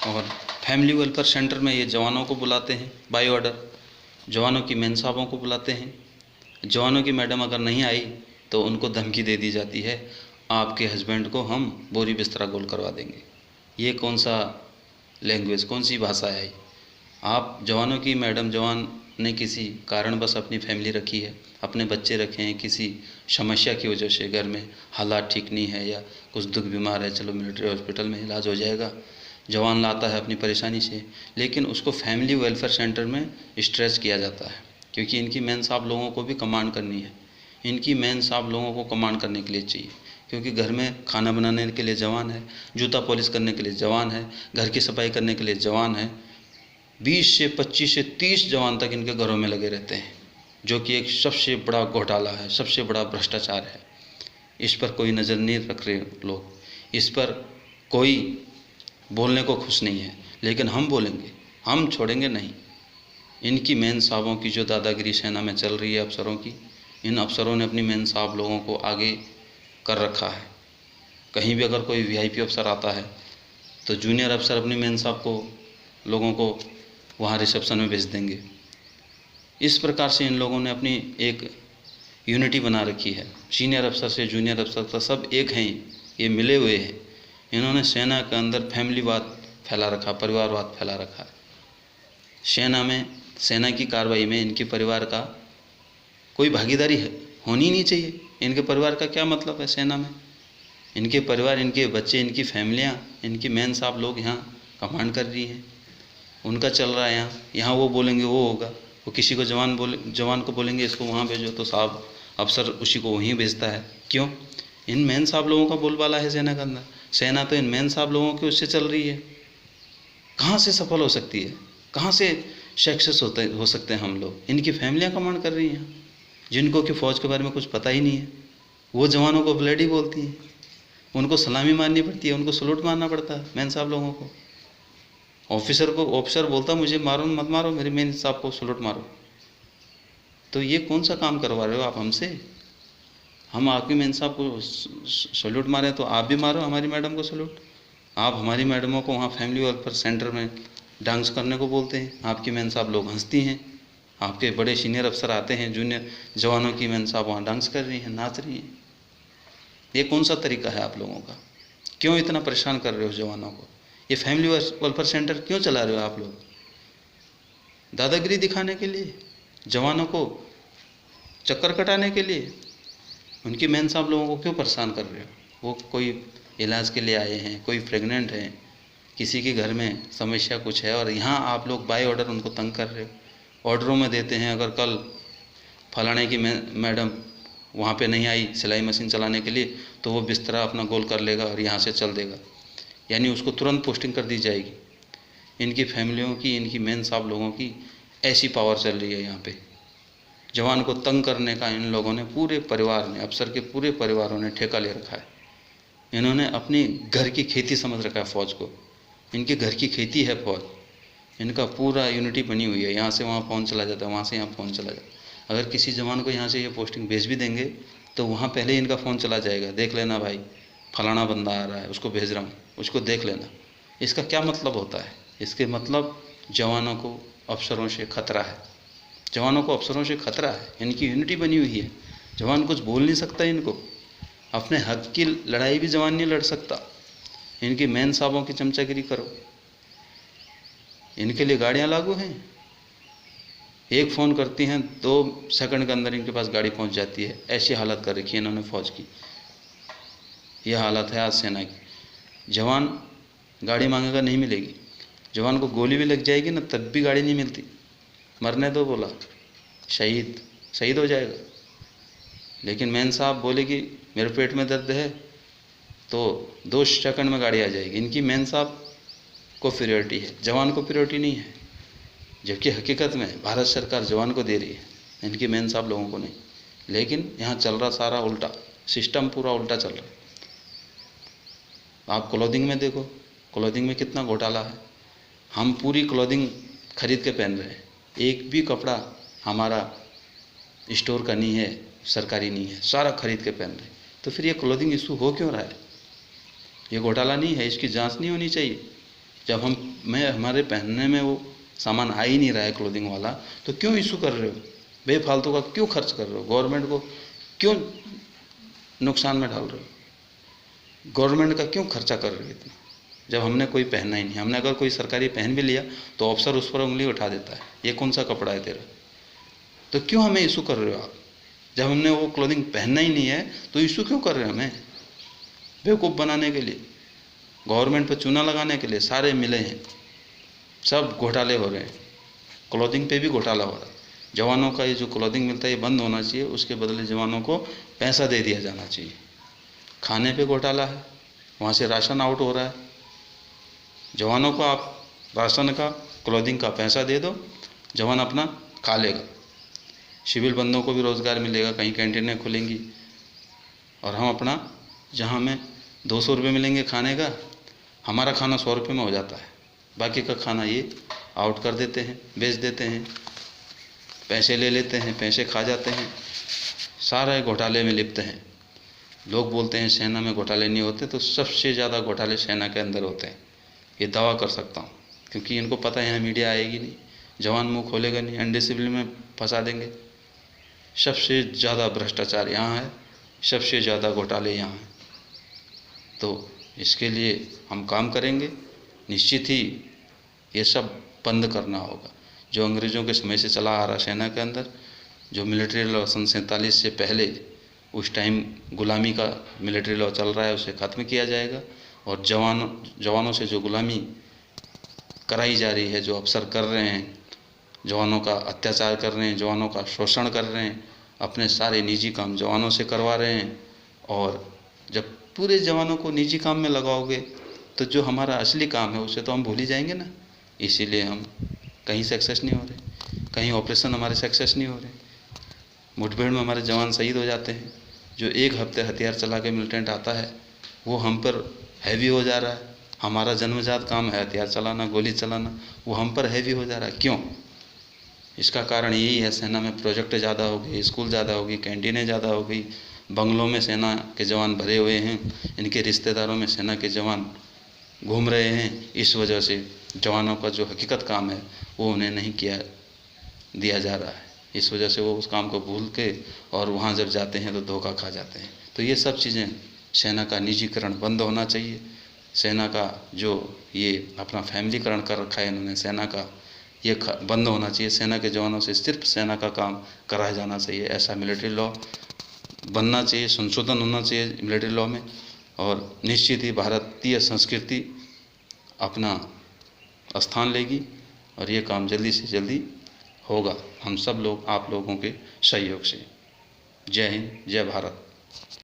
और family welfare centre में ये जवानों को बुलाते हैं बाय ऑर्डर, जवानों की मेन साहबों को बुलाते हैं। जवानों की मैडम अगर नहीं आई तो उनको धमकी दे दी जाती है, आपके हस्बैंड को हम बोरी बिस्तरा गोल करवा देंगे। ये कौन सा लैंग्वेज, कौन सी भाषा है? आप जवानों की मैडम, जवान ने किसी कारण बस अपनी फैमिली रखी है, अपने बच्चे रखे हैं, किसी समस्या की वजह से घर में हालात ठीक नहीं है या कुछ दुख बीमार है, चलो मिलिट्री हॉस्पिटल में इलाज हो जाएगा, जवान लाता है अपनी परेशानी से, लेकिन उसको फैमिली वेलफेयर सेंटर में स्ट्रेच किया जाता है, क्योंकि इनकी मेन साहब लोगों को भी कमांड करनी है। इनकी मेन साहब लोगों को कमांड करने के लिए चाहिए, क्योंकि घर में खाना बनाने के लिए जवान है, जूता पॉलिश करने के लिए जवान है, घर की सफाई करने के लिए जवान है। 20 से 25 से 30 जवान तक इनके घरों में लगे रहते हैं, जो कि एक सबसे बड़ा घोटाला है, सबसे बड़ा भ्रष्टाचार है। इस पर कोई नज़र नहीं रख रहे लोग, इस पर कोई बोलने को खुश नहीं है, लेकिन हम बोलेंगे, हम छोड़ेंगे नहीं। इनकी मेन साहबों की जो दादागिरी सेना में चल रही है अफसरों की, इन अफसरों ने अपनी मेन साहब लोगों को आगे कर रखा है। कहीं भी अगर कोई वीआईपी अफसर आता है तो जूनियर अफसर अपनी मेन साहब को, लोगों को वहाँ रिसेप्शन में भेज देंगे। इस प्रकार से इन लोगों ने अपनी एक यूनिटी बना रखी है। सीनियर अफसर से जूनियर अफसर तक सब एक हैं, ये मिले हुए हैं। इन्होंने सेना के अंदर फैमिलीवाद फैला रखा, परिवारवाद फैला रखा है। सेना में, सेना की कार्रवाई में इनके परिवार का कोई भागीदारी होनी नहीं चाहिए। इनके परिवार का क्या मतलब है सेना में? इनके परिवार, इनके बच्चे, इनकी फैमिलियाँ, इनकी मेन साहब लोग यहाँ कमांड कर रही हैं, उनका चल रहा है यहाँ वो बोलेंगे वो होगा। वो किसी को जवान को बोलेंगे इसको वहाँ भेजो, तो साहब अफसर उसी को वहीं भेजता है। क्यों? इन मेन साहब लोगों का बोलबाला है सेना के अंदर। सेना तो इन मेन साहब लोगों की उससे चल रही है। कहाँ से सफल हो सकती है? कहाँ से सक्सेस हो सकते हैं हम लोग? इनकी फैमिलियाँ कमांड कर रही हैं, जिनको कि फ़ौज के बारे में कुछ पता ही नहीं है। वो जवानों को ब्लडी बोलती हैं, उनको सलामी मारनी पड़ती है, उनको सलूट मारना पड़ता है मेन साहब लोगों को। ऑफिसर बोलता मुझे मारो मत मारो, मेरे मेन साहब को सलूट मारो। तो ये कौन सा काम करवा रहे हो आप हमसे? हम आपके मेन साहब को सलूट मारें तो आप भी मारो हमारी मैडम को सलूट। आप हमारी मैडमों को वहाँ फैमिली वेलफेयर सेंटर में डांस करने को बोलते हैं, आपकी मेन साहब लोग हंसती हैं। आपके बड़े सीनियर अफसर आते हैं, जूनियर जवानों की मेन साहब वहाँ डांस कर रही हैं, नाच रही हैं। ये कौन सा तरीका है आप लोगों का? क्यों इतना परेशान कर रहे हो जवानों को? ये फैमिली वेलफेयर सेंटर क्यों चला रहे हो आप लोग? दादागिरी दिखाने के लिए? जवानों को चक्कर कटाने के लिए? उनकी मेन साहब लोगों को क्यों परेशान कर रहे हो? वो कोई इलाज के लिए आए हैं, कोई प्रेग्नेंट हैं, किसी के घर में समस्या कुछ है, और यहाँ आप लोग बाय ऑर्डर उनको तंग कर रहे हो। ऑर्डरों में देते हैं, अगर कल फलाने की मैडम वहाँ पे नहीं आई सिलाई मशीन चलाने के लिए, तो वो बिस्तरा अपना गोल कर लेगा और यहाँ से चल देगा, यानी उसको तुरंत पोस्टिंग कर दी जाएगी। इनकी फैमिलियों की, इनकी मेन साहब लोगों की ऐसी पावर चल रही है यहाँ पे। जवान को तंग करने का इन लोगों ने, पूरे परिवार ने, अफसर के पूरे परिवारों ने ठेका ले रखा है। इन्होंने अपनी घर की खेती समझ रखा है फ़ौज को। इनके घर की खेती है फ़ौज। इनका पूरा यूनिटी बनी हुई है, यहाँ से वहाँ फ़ोन चला जाता है, वहाँ से यहाँ फ़ोन चला जाता है। अगर किसी जवान को यहाँ से ये पोस्टिंग भेज भी देंगे तो वहाँ पहले ही इनका फ़ोन चला जाएगा, देख लेना भाई फलाना बंदा आ रहा है, उसको भेज रहा हूँ, उसको देख लेना। इसका क्या मतलब होता है? इसके मतलब जवानों को अफसरों से खतरा है, जवानों को अफसरों से खतरा है। इनकी यूनिटी बनी हुई है, जवान कुछ बोल नहीं सकता इनको, अपने हक की लड़ाई भी जवान नहीं लड़ सकता। इनकी मेन साहबों की चमचागिरी करो। इनके लिए गाड़ियाँ लागू हैं, एक फ़ोन करती हैं 2 सेकंड के अंदर इनके पास गाड़ी पहुंच जाती है। ऐसी हालत कर रखी है इन्होंने फ़ौज की। यह हालत है आज सेना की। जवान गाड़ी मांगेगा नहीं मिलेगी, जवान को गोली भी लग जाएगी ना तब भी गाड़ी नहीं मिलती। मरने दो बोला, शहीद हो जाएगा। लेकिन मेन साहब बोलेगी मेरे पेट में दर्द है तो 2 सेकंड में गाड़ी आ जाएगी। इनकी मेन साहब को प्रायोरिटी है, जवान को प्रायोरिटी नहीं है, जबकि हकीकत में भारत सरकार जवान को दे रही है, इनकी मेन साहब लोगों को नहीं। लेकिन यहाँ चल रहा सारा उल्टा, सिस्टम पूरा उल्टा चल रहा है। आप क्लोथिंग में देखो, क्लोथिंग में कितना घोटाला है। हम पूरी क्लोथिंग खरीद के पहन रहे हैं, एक भी कपड़ा हमारा स्टोर का नहीं है, सरकारी नहीं है, सारा खरीद के पहन रहे हैं। तो फिर ये क्लोथिंग इशू हो क्यों रहा है? ये घोटाला नहीं है? इसकी जांच नहीं होनी चाहिए? जब हमारे पहनने में वो सामान आ ही नहीं रहा है क्लोथिंग वाला, तो क्यों इशू कर रहे हो? बेफालतू का क्यों खर्च कर रहे हो? गवर्नमेंट को क्यों नुकसान में डाल रहे हो? गवर्नमेंट का क्यों खर्चा कर रहे हो इतना, जब हमने कोई पहनना ही नहीं? हमने अगर कोई सरकारी पहन भी लिया तो अफसर उस पर उंगली उठा देता है, ये कौन सा कपड़ा है तेरा? तो क्यों हमें इशू कर रहे हो आप? जब हमने वो क्लोथिंग पहनना ही नहीं है तो इशू क्यों कर रहे हैं हमें? बेवकूफ़ बनाने के लिए, गवर्नमेंट पर चूना लगाने के लिए सारे मिले हैं, सब घोटाले हो रहे हैं। क्लोथिंग पे भी घोटाला हो रहा है। जवानों का ये जो क्लोथिंग मिलता है ये बंद होना चाहिए, उसके बदले जवानों को पैसा दे दिया जाना चाहिए। खाने पे घोटाला है, वहाँ से राशन आउट हो रहा है। जवानों को आप राशन का, क्लोथिंग का पैसा दे दो, जवान अपना खा लेगा। सिविल बंदों को भी रोज़गार मिलेगा, कहीं कैंटीनें खुलेंगी, और हम अपना, जहाँ हमें 200 रुपये मिलेंगे खाने का, हमारा खाना 100 रुपये में हो जाता है। बाकी का खाना ये आउट कर देते हैं, बेच देते हैं, पैसे ले लेते हैं, पैसे खा जाते हैं, सारे घोटाले में लिप्त हैं। लोग बोलते हैं सेना में घोटाले नहीं होते, तो सबसे ज़्यादा घोटाले सेना के अंदर होते हैं, ये दावा कर सकता हूँ, क्योंकि इनको पता है यहाँ मीडिया आएगी नहीं, जवान मुंह खोलेगा नहीं, अनडिसिप्लिन में फंसा देंगे। सबसे ज़्यादा भ्रष्टाचार यहाँ है, सबसे ज़्यादा घोटाले यहाँ हैं। तो इसके लिए हम काम करेंगे, निश्चित ही ये सब बंद करना होगा। जो अंग्रेज़ों के समय से चला आ रहा सेना के अंदर, जो मिलिट्री लॉ सन 47 से पहले उस टाइम गुलामी का मिलिट्री लॉ चल रहा है, उसे ख़त्म किया जाएगा। और जवानों से जो गुलामी कराई जा रही है, जो अफसर कर रहे हैं, जवानों का अत्याचार कर रहे हैं, जवानों का शोषण कर रहे हैं, अपने सारे निजी काम जवानों से करवा रहे हैं। और जब पूरे जवानों को निजी काम में लगाओगे तो जो हमारा असली काम है उसे तो हम भूल ही जाएंगे ना। इसीलिए हम कहीं सक्सेस नहीं हो रहे, कहीं ऑपरेशन हमारे सक्सेस नहीं हो रहे। मुठभेड़ में हमारे जवान शहीद हो जाते हैं। जो एक हफ्ते हथियार चला के मिलिटेंट आता है वो हम पर हैवी हो जा रहा है। हमारा जन्मजात काम है हथियार चलाना, गोली चलाना, वो हम पर हैवी हो जा रहा है। क्यों? इसका कारण यही है, सेना में प्रोजेक्ट ज़्यादा हो गए, स्कूल ज़्यादा हो गई, कैंटीनें ज़्यादा हो गई, बंगलों में सेना के जवान भरे हुए हैं, इनके रिश्तेदारों में सेना के जवान घूम रहे हैं। इस वजह से जवानों का जो हकीकत काम है वो उन्हें नहीं दिया जा रहा है। इस वजह से वो उस काम को भूल के और वहाँ जब जाते हैं तो धोखा खा जाते हैं। तो ये सब चीज़ें, सेना का निजीकरण बंद होना चाहिए। सेना का जो ये अपना फैमिलीकरण कर रखा है इन्होंने सेना का, ये बंद होना चाहिए। सेना के जवानों से सिर्फ सेना का काम कराया जाना चाहिए। ऐसा मिलिट्री लॉ बनना चाहिए, संशोधन होना चाहिए मिलिट्री लॉ में। और निश्चित ही भारतीय संस्कृति अपना स्थान लेगी और ये काम जल्दी से जल्दी होगा, हम सब लोग, आप लोगों के सहयोग से। जय हिंद, जय भारत।